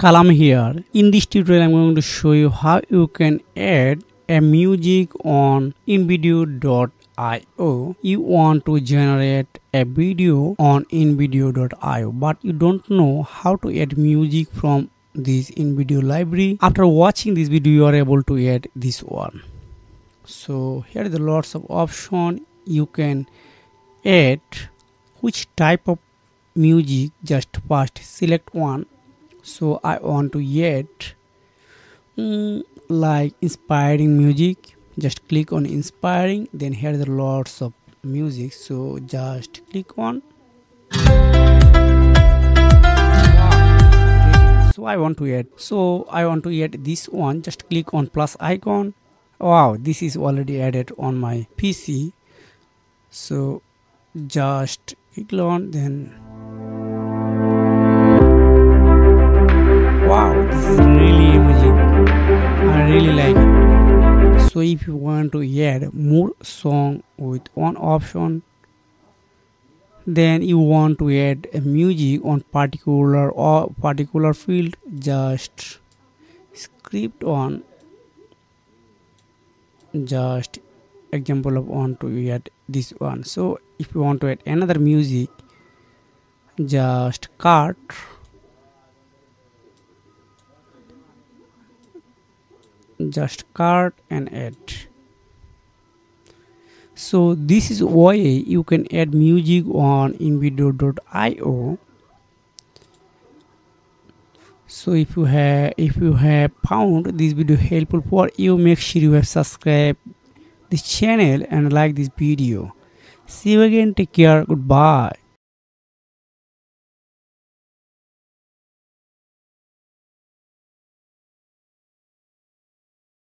Kalam here. In this tutorial I'm going to show you how you can add a music on invideo.io. You want to generate a video on invideo.io but you don't know how to add music from this invideo library. After watching this video you are able to add this one. So here are the lots of options. You can add which type of music. Just first select one. So I want to add like inspiring music. Just click on inspiring. Then here are the lots of music. So just click on. So I want to add this one. Just click on plus icon. Wow, this is already added on my PC. So just click on, then wow, this is really amazing. I really like it. So if you want to add more song with one option, then you want to add a music on particular field, just script on. Just example of want to add this one. So if you want to add another music, just cut, and add. So this is why you can add music on invideo.io. So if you have found this video helpful for you, make sure you have subscribed this channel and like this video. See you again. Take care. Goodbye.